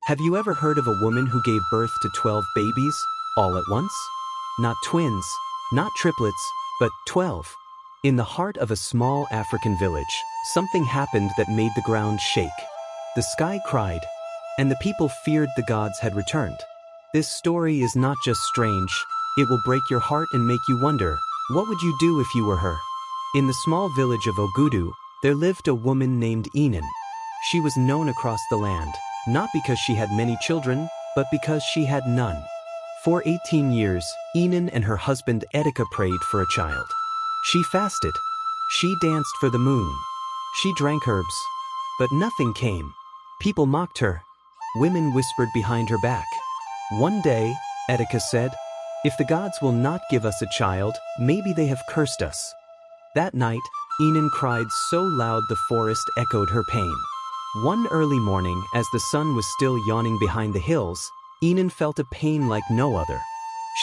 Have you ever heard of a woman who gave birth to 12 babies, all at once? Not twins, not triplets, but 12. In the heart of a small African village, something happened that made the ground shake. The sky cried, and the people feared the gods had returned. This story is not just strange, it will break your heart and make you wonder, what would you do if you were her? In the small village of Ogudu, there lived a woman named Enen. She was known across the land, not because she had many children, but because she had none. For 18 years, Enen and her husband Etika prayed for a child. She fasted. She danced for the moon. She drank herbs. But nothing came. People mocked her. Women whispered behind her back. One day, Etika said, "If the gods will not give us a child, maybe they have cursed us." That night, Enen cried so loud the forest echoed her pain. One early morning, as the sun was still yawning behind the hills, Enen felt a pain like no other.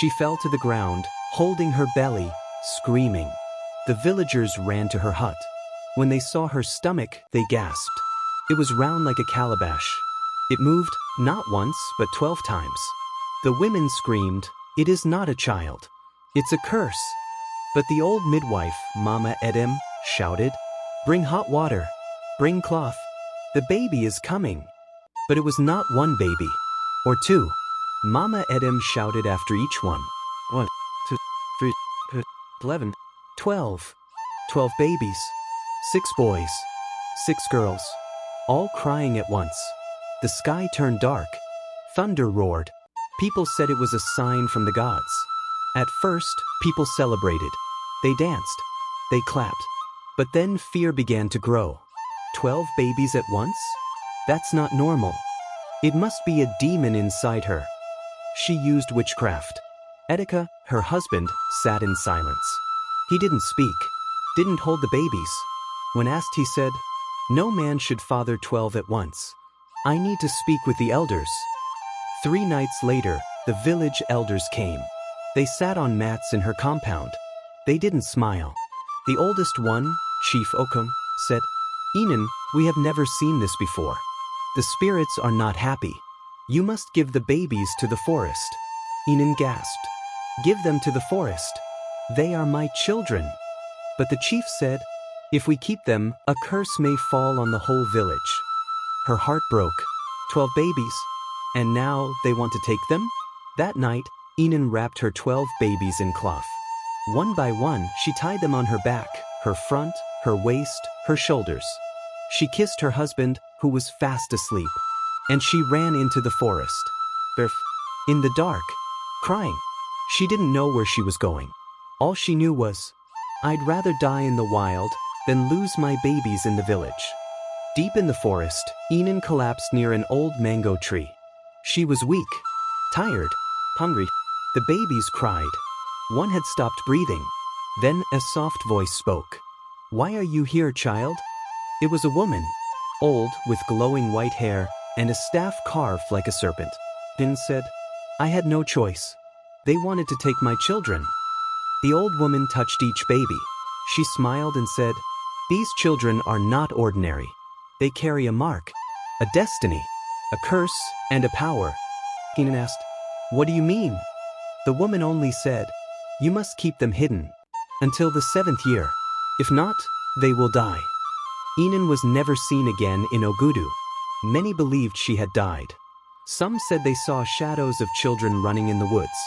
She fell to the ground, holding her belly, screaming. The villagers ran to her hut. When they saw her stomach, they gasped. It was round like a calabash. It moved, not once, but 12 times. The women screamed, "It is not a child. It's a curse." But the old midwife, Mama Edem, shouted, "Bring hot water. Bring cloth. The baby is coming." But it was not one baby, or two. Mama Edem shouted after each one. 1, 2, 3, 11, 12. 12 babies. 6 boys. 6 girls. All crying at once. The sky turned dark. Thunder roared. People said it was a sign from the gods. At first, people celebrated. They danced. They clapped. But then fear began to grow. 12 babies at once? That's not normal. It must be a demon inside her. She used witchcraft. Etika, her husband, sat in silence. He didn't speak, didn't hold the babies. When asked, he said, "No man should father 12 at once. I need to speak with the elders." 3 nights later, the village elders came. They sat on mats in her compound. They didn't smile. The oldest one, Chief Okum, said, "Enen, we have never seen this before. The spirits are not happy. You must give the babies to the forest." Enen gasped. "Give them to the forest. They are my children." But the chief said, "If we keep them, a curse may fall on the whole village." Her heart broke. 12 babies. And now they want to take them? That night, Enen wrapped her 12 babies in cloth. One by one, she tied them on her back, her front, her waist, her shoulders. She kissed her husband, who was fast asleep. And she ran into the forest. In the dark, crying. She didn't know where she was going. All she knew was, "I'd rather die in the wild than lose my babies in the village." Deep in the forest, Enen collapsed near an old mango tree. She was weak, tired, hungry. The babies cried. One had stopped breathing. Then a soft voice spoke. "Why are you here, child?" It was a woman, old, with glowing white hair and a staff carved like a serpent. Enen said, "I had no choice. They wanted to take my children." The old woman touched each baby. She smiled and said, "These children are not ordinary. They carry a mark, a destiny, a curse, and a power." Enen asked, "What do you mean?" The woman only said, "You must keep them hidden until the 7th year. If not, they will die." Enen was never seen again in Ogudu. Many believed she had died. Some said they saw shadows of children running in the woods.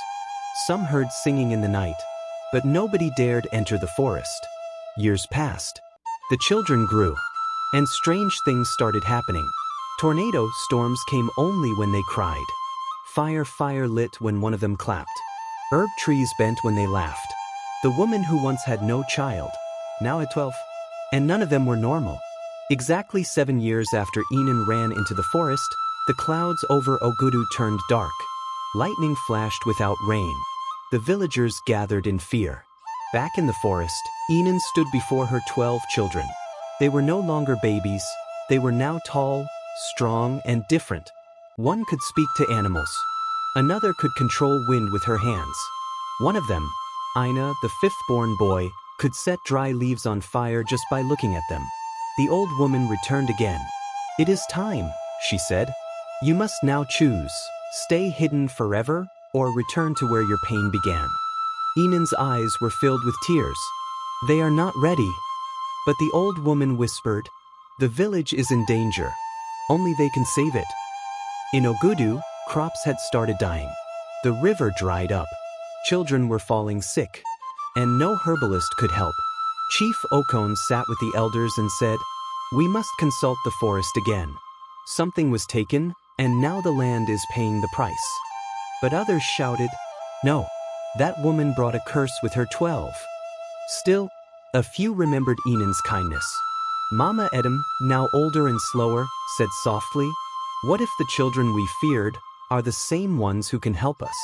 Some heard singing in the night, but nobody dared enter the forest. Years passed. The children grew, and strange things started happening. Tornado storms came only when they cried. Fire lit when one of them clapped. Herb trees bent when they laughed. The woman who once had no child, now had 12, and none of them were normal. Exactly 7 years after Enen ran into the forest, the clouds over Ogudu turned dark. Lightning flashed without rain. The villagers gathered in fear. Back in the forest, Enen stood before her 12 children. They were no longer babies. They were now tall, strong, and different. One could speak to animals. Another could control wind with her hands. One of them, Ina, the 5th-born boy, could set dry leaves on fire just by looking at them. The old woman returned again. "It is time," she said. You must now choose, stay hidden forever, or return to where your pain began. Enen's eyes were filled with tears. They are not ready. But the old woman whispered, the village is in danger. Only they can save it. In Ogudu, crops had started dying. The river dried up. Children were falling sick. And no herbalist could help. Chief Okon sat with the elders and said, we must consult the forest again. Something was taken, and now the land is paying the price. But others shouted, no, that woman brought a curse with her 12. Still, a few remembered Enen's kindness. Mama Edom, now older and slower, said softly, what if the children we feared are the same ones who can help us?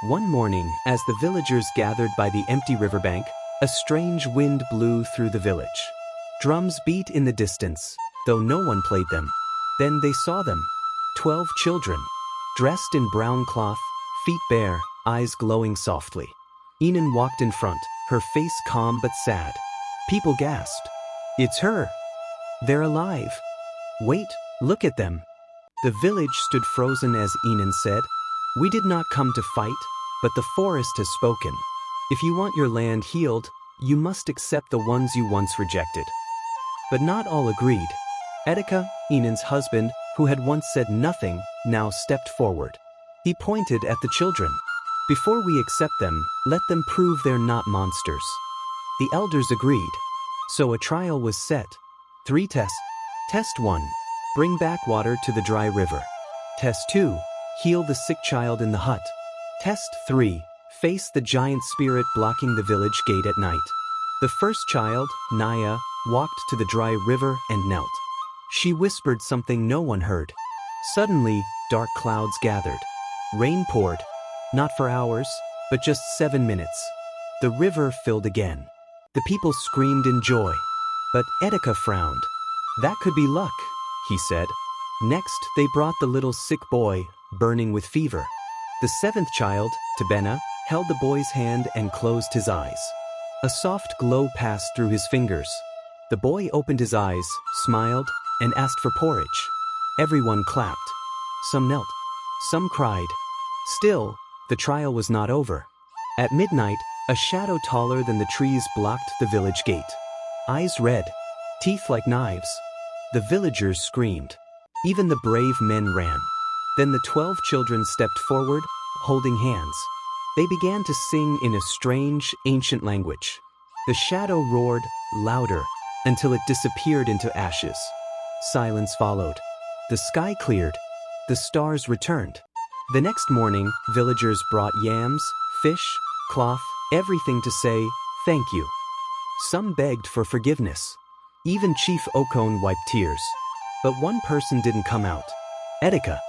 One morning, as the villagers gathered by the empty riverbank, a strange wind blew through the village. Drums beat in the distance, though no one played them. Then they saw them. 12 children, dressed in brown cloth, feet bare, eyes glowing softly. Enen walked in front, her face calm but sad. People gasped. It's her. They're alive. Wait, look at them. The village stood frozen as Enen said, we did not come to fight, but the forest has spoken. If you want your land healed, you must accept the ones you once rejected. But not all agreed. Edeka, Enen's husband, who had once said nothing, now stepped forward. He pointed at the children. Before we accept them, let them prove they're not monsters. The elders agreed. So a trial was set. 3 tests. Test 1. Bring back water to the dry river. Test 2. Heal the sick child in the hut. Test 3. Face the giant spirit blocking the village gate at night. The first child, Naya, walked to the dry river and knelt. She whispered something no one heard. Suddenly, dark clouds gathered. Rain poured. Not for hours, but just 7 minutes. The river filled again. The people screamed in joy. But Edeka frowned. That could be luck, he said. Next, they brought the little sick boy, burning with fever. The 7th child, Tabena, held the boy's hand and closed his eyes. A soft glow passed through his fingers. The boy opened his eyes, smiled, and asked for porridge. Everyone clapped. Some knelt. Some cried. Still, the trial was not over. At midnight, a shadow taller than the trees blocked the village gate. Eyes red, teeth like knives. The villagers screamed. Even the brave men ran. Then the 12 children stepped forward, holding hands. They began to sing in a strange, ancient language. The shadow roared, louder, until it disappeared into ashes. Silence followed. The sky cleared. The stars returned. The next morning, villagers brought yams, fish, cloth, everything to say, thank you. Some begged for forgiveness. Even Chief Okon wiped tears. But one person didn't come out. Edeka.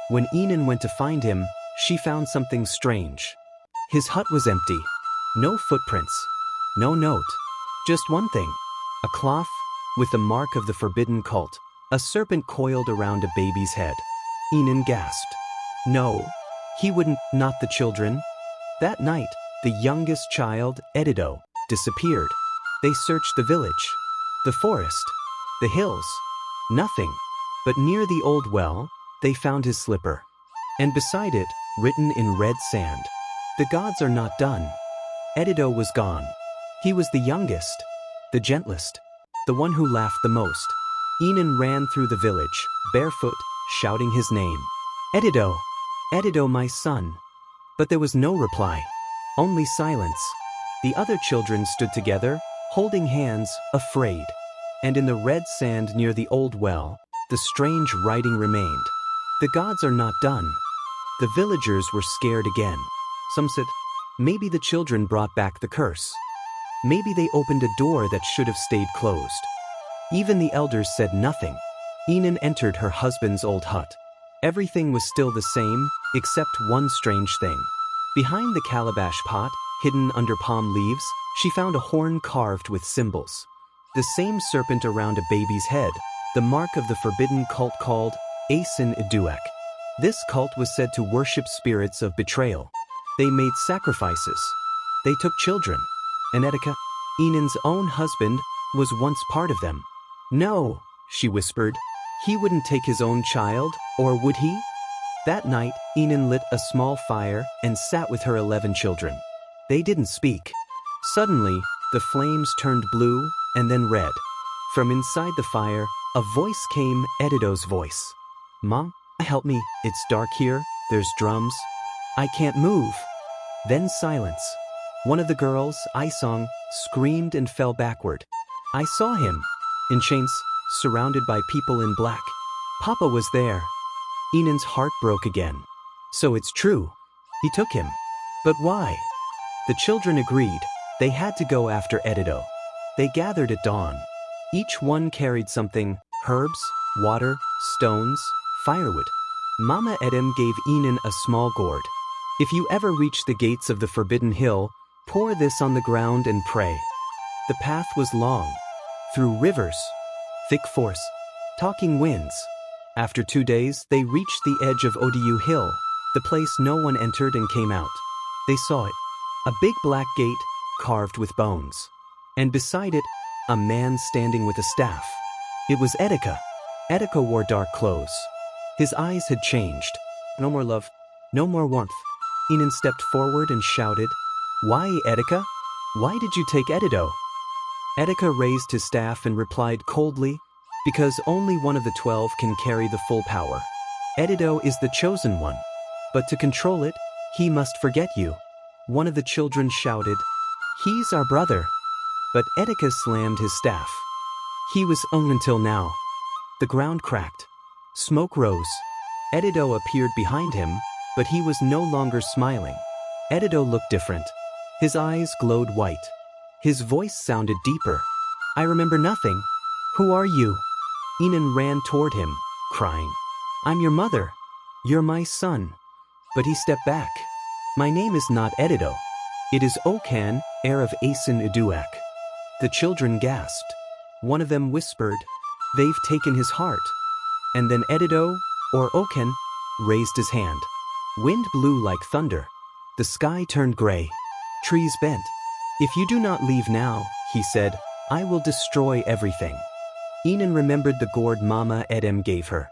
When Enen went to find him, she found something strange. His hut was empty. No footprints. No note. Just one thing. A cloth with the mark of the forbidden cult. A serpent coiled around a baby's head. Enen gasped. No, he wouldn't, not the children. That night, the youngest child, Edido, disappeared. They searched the village, the forest, the hills. Nothing. But near the old well, they found his slipper. And beside it, written in red sand, the gods are not done. Edido was gone. He was the youngest, the gentlest, the one who laughed the most. Enen ran through the village, barefoot, shouting his name. Edido! Edido, my son. But there was no reply. Only silence. The other children stood together, holding hands, afraid. And in the red sand near the old well, the strange writing remained. The gods are not done. The villagers were scared again. Some said, maybe the children brought back the curse. Maybe they opened a door that should have stayed closed. Even the elders said nothing. Enen entered her husband's old hut. Everything was still the same, except one strange thing. Behind the calabash pot, hidden under palm leaves, she found a horn carved with symbols. The same serpent around a baby's head, the mark of the forbidden cult called Asen Iduak. This cult was said to worship spirits of betrayal. They made sacrifices. They took children. And Edeka, Enen's own husband, was once part of them. No, she whispered. He wouldn't take his own child, or would he? That night, Enen lit a small fire and sat with her 11 children. They didn't speak. Suddenly, the flames turned blue and then red. From inside the fire, a voice came, Edido's voice. "Mom, help me, it's dark here, there's drums. I can't move." Then silence. One of the girls, Isong, screamed and fell backward. I saw him, in chains, surrounded by people in black. Papa was there. Enen's heart broke again. So it's true. He took him. But why? The children agreed. They had to go after Edido. They gathered at dawn. Each one carried something: herbs, water, stones, firewood. Mama Edem gave Enen a small gourd. "If you ever reach the gates of the Forbidden Hill, pour this on the ground and pray." The path was long, through rivers, thick forests, talking winds. After 2 days, they reached the edge of Odiu Hill, the place no one entered and came out. They saw it, a big black gate carved with bones. And beside it, a man standing with a staff. It was Edeka. Edeka wore dark clothes. His eyes had changed. No more love, no more warmth. Enen stepped forward and shouted, "Why, Edeka? Why did you take Edido?" Edeka raised his staff and replied coldly, "Because only one of the 12 can carry the full power. Edido is the chosen one. But to control it, he must forget you." One of the children shouted, "He's our brother." But Edeka slammed his staff. He was until now. The ground cracked. Smoke rose. Edido appeared behind him, but he was no longer smiling. Edido looked different. His eyes glowed white. His voice sounded deeper. "I remember nothing. Who are you?" Enen ran toward him, crying, "I'm your mother. You're my son." But he stepped back. "My name is not Edido. It is Okan, heir of Asen Uduak." The children gasped. One of them whispered, "They've taken his heart." And then Edido, or Okan, raised his hand. Wind blew like thunder. The sky turned gray. Trees bent. "If you do not leave now," he said, "I will destroy everything." Enen remembered the gourd Mama Edem gave her.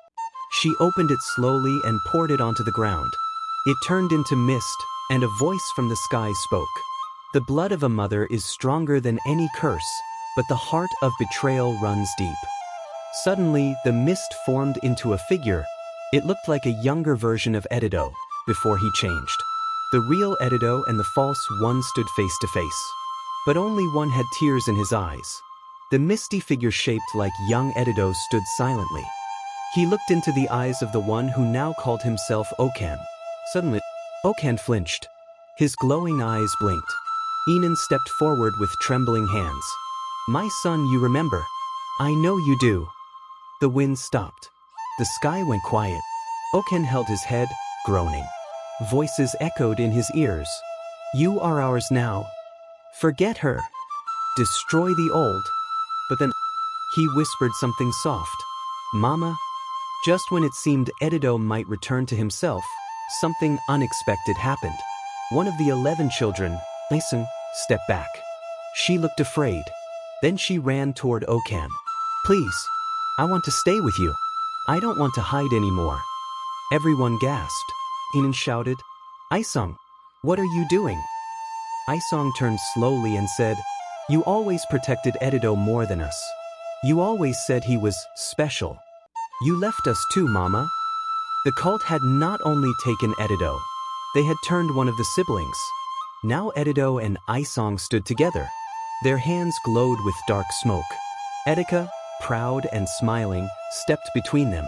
She opened it slowly and poured it onto the ground. It turned into mist, and a voice from the sky spoke. "The blood of a mother is stronger than any curse, but the heart of betrayal runs deep." Suddenly, the mist formed into a figure. It looked like a younger version of Edido, before he changed. The real Edido and the false one stood face to face. But only one had tears in his eyes. The misty figure shaped like young Edido stood silently. He looked into the eyes of the one who now called himself Okan. Suddenly, Okan flinched. His glowing eyes blinked. Enen stepped forward with trembling hands. "My son, you remember. I know you do." The wind stopped. The sky went quiet. Okan held his head, groaning. Voices echoed in his ears. "You are ours now. Forget her. Destroy the old." But then, he whispered something soft. "Mama." Just when it seemed Edido might return to himself, something unexpected happened. One of the 11 children, Isong, stepped back. She looked afraid. Then she ran toward Okan. "Please, I want to stay with you. I don't want to hide anymore." Everyone gasped. Enen shouted, "Isong, what are you doing?" Isong turned slowly and said, "You always protected Edido more than us. You always said he was special. You left us too, Mama." The cult had not only taken Edido, they had turned one of the siblings. Now Edido and Isong stood together. Their hands glowed with dark smoke. Edeka, proud and smiling, stepped between them.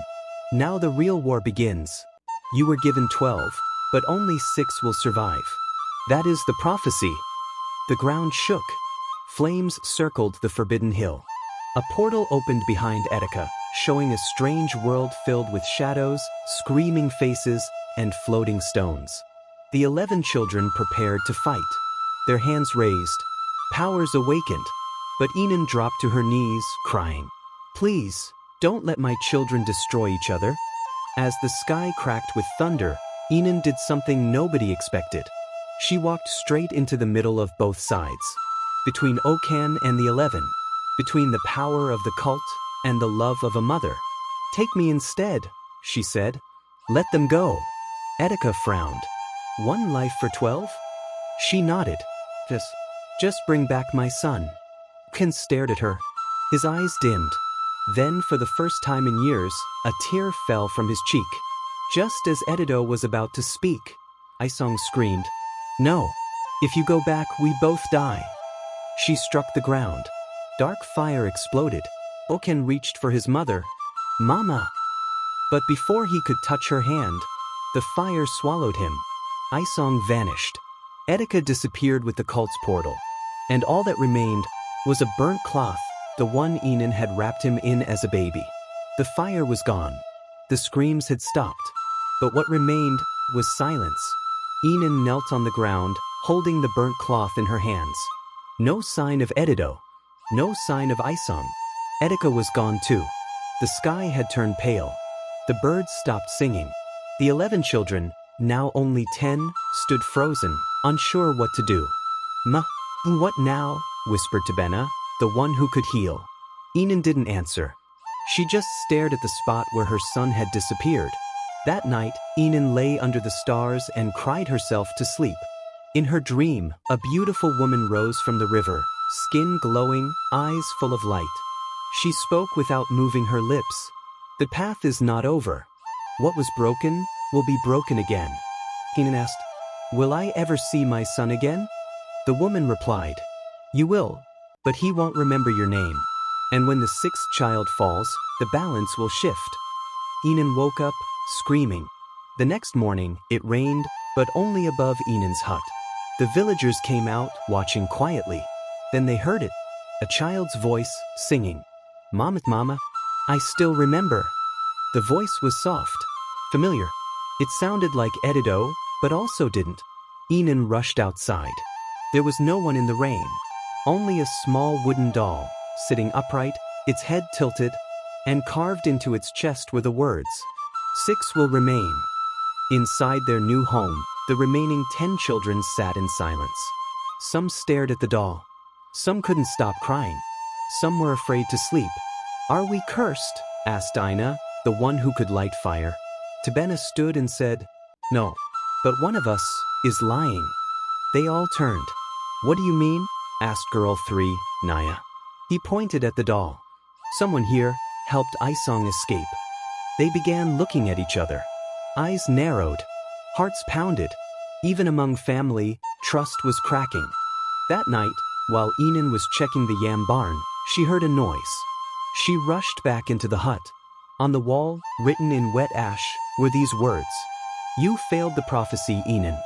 "Now the real war begins. You were given 12, but only 6 will survive. That is the prophecy." The ground shook. Flames circled the Forbidden Hill. A portal opened behind Edeka, showing a strange world filled with shadows, screaming faces, and floating stones. The 11 children prepared to fight. Their hands raised. Powers awakened. But Enen dropped to her knees, crying, "Please, don't let my children destroy each other." As the sky cracked with thunder, Enen did something nobody expected. She walked straight into the middle of both sides. Between Okan and the 11. Between the power of the cult and the love of a mother. Take me instead, she said. Let them go. Etika frowned. One life for 12? She nodded. Just bring back my son. Ken stared at her. His eyes dimmed. Then, for the first time in years, a tear fell from his cheek. Just as Edido was about to speak, Isong screamed, "No! If you go back, we both die." She struck the ground. Dark fire exploded. Oken reached for his mother. "Mama!" But before he could touch her hand, the fire swallowed him. Isong vanished. Etika disappeared with the cult's portal. And all that remained was a burnt cloth, the one Enen had wrapped him in as a baby. The fire was gone. The screams had stopped. But what remained was silence. Enen knelt on the ground, holding the burnt cloth in her hands. No sign of Edido. No sign of Isong. Etika was gone too. The sky had turned pale. The birds stopped singing. The 11 children, now only 10, stood frozen, unsure what to do. What now?" whispered Tabena, the one who could heal. Enen didn't answer. She just stared at the spot where her son had disappeared. That night, Enen lay under the stars and cried herself to sleep. In her dream, a beautiful woman rose from the river, skin glowing, eyes full of light. She spoke without moving her lips. "The path is not over. What was broken will be broken again." Enen asked, "Will I ever see my son again?" The woman replied, "You will, but he won't remember your name. And when the 6th child falls, the balance will shift." Enen woke up, screaming. The next morning, it rained, but only above Enen's hut. The villagers came out, watching quietly. Then they heard it, a child's voice, singing, Mama, I still remember." The voice was soft, familiar. It sounded like Edido, but also didn't. Enen rushed outside. There was no one in the rain. Only a small wooden doll, sitting upright, its head tilted, and carved into its chest were the words, "6 will remain." Inside their new home, the remaining 10 children sat in silence. Some stared at the doll. Some couldn't stop crying. Some were afraid to sleep. "Are we cursed?" asked Ina, the one who could light fire. Tabena stood and said, "No, but one of us is lying." They all turned. "What do you mean?" asked girl 3, Naya. He pointed at the doll. Someone here helped Isong escape. They began looking at each other. Eyes narrowed. Hearts pounded. Even among family, trust was cracking. That night, while Enen was checking the yam barn, she heard a noise. She rushed back into the hut. On the wall, written in wet ash, were these words, "You failed the prophecy, Enen.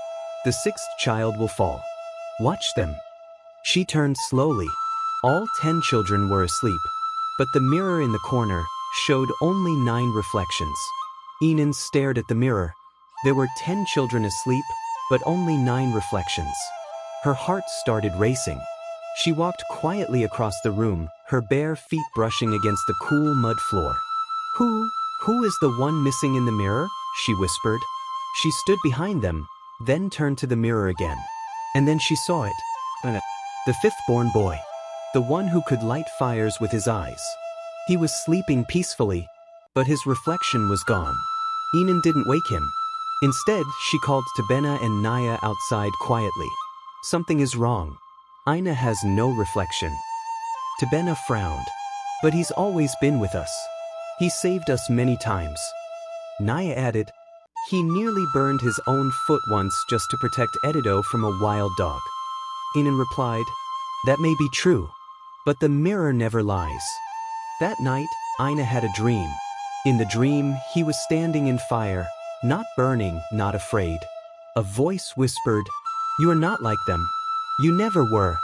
The 6th child will fall. Watch them." She turned slowly. All 10 children were asleep, but the mirror in the corner showed only 9 reflections. Enen stared at the mirror. There were 10 children asleep, but only 9 reflections. Her heart started racing. She walked quietly across the room, her bare feet brushing against the cool mud floor. Who is the one missing in the mirror?" she whispered. She stood behind them, then turned to the mirror again. And then she saw it. The 5th-born boy. The one who could light fires with his eyes. He was sleeping peacefully, but his reflection was gone. Enen didn't wake him. Instead, she called Tabena and Naya outside quietly. "Something is wrong. Ina has no reflection." Tabena frowned. "But he's always been with us. He saved us many times." Naya added, "He nearly burned his own foot once just to protect Edido from a wild dog." Enen replied, "That may be true, but the mirror never lies." That night, Ina had a dream. In the dream, he was standing in fire, not burning, not afraid. A voice whispered, "You are not like them. You never were."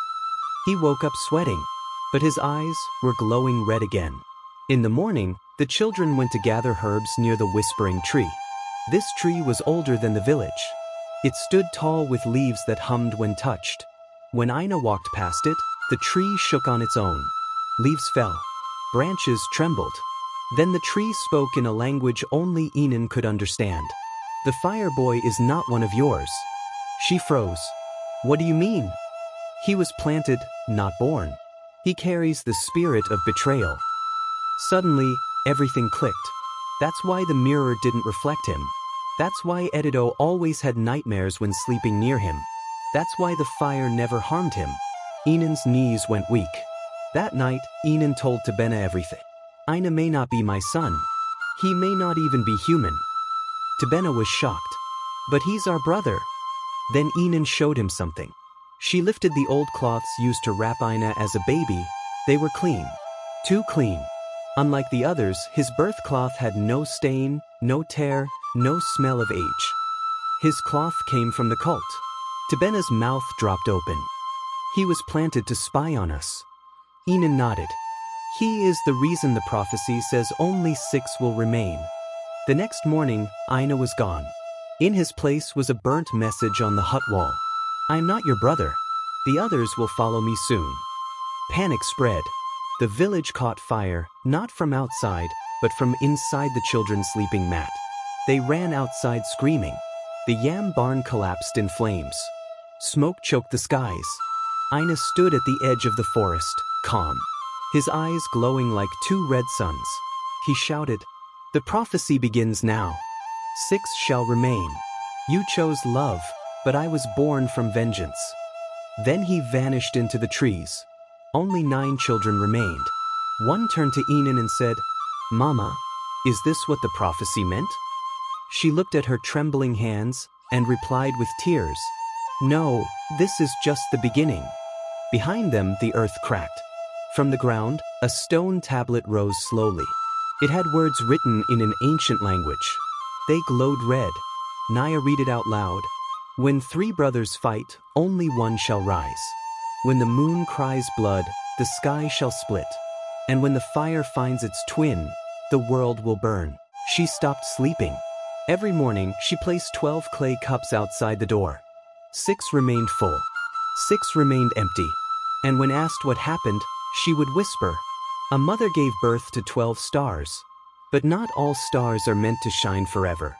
He woke up sweating, but his eyes were glowing red again. In the morning, the children went to gather herbs near the whispering tree. This tree was older than the village. It stood tall with leaves that hummed when touched. When Ina walked past it, the tree shook on its own. Leaves fell. Branches trembled. Then the tree spoke in a language only Enen could understand. "The fire boy is not one of yours." She froze. "What do you mean?" "He was planted, not born. He carries the spirit of betrayal." Suddenly, everything clicked. That's why the mirror didn't reflect him. That's why Edido always had nightmares when sleeping near him. That's why the fire never harmed him. Enen's knees went weak. That night, Enen told Tabena everything. Ina may not be my son. He may not even be human. Tabena was shocked. But he's our brother. Then Enen showed him something. She lifted the old cloths used to wrap Ina as a baby. They were clean. Too clean. Unlike the others, his birth cloth had no stain, no tear, no smell of age. His cloth came from the cult. Tabena's mouth dropped open. He was planted to spy on us. Enen nodded. He is the reason the prophecy says only 6 will remain. The next morning, Ina was gone. In his place was a burnt message on the hut wall. I'm not your brother. The others will follow me soon. Panic spread. The village caught fire, not from outside, but from inside the children's sleeping mat. They ran outside screaming. The yam barn collapsed in flames. Smoke choked the skies. Ina stood at the edge of the forest, calm. His eyes glowing like 2 red suns. He shouted, "The prophecy begins now. 6 shall remain. You chose love, but I was born from vengeance." Then he vanished into the trees. Only 9 children remained. One turned to Enen and said, "Mama, is this what the prophecy meant?" She looked at her trembling hands and replied with tears, "No, this is just the beginning." Behind them, the earth cracked. From the ground, a stone tablet rose slowly. It had words written in an ancient language. They glowed red. Naya read it out loud. "When 3 brothers fight, only one shall rise. When the moon cries blood, the sky shall split. And when the fire finds its twin, the world will burn." She stopped sleeping. Every morning, she placed 12 clay cups outside the door. 6 remained full. 6 remained empty. And when asked what happened, she would whisper, "A mother gave birth to 12 stars. But not all stars are meant to shine forever."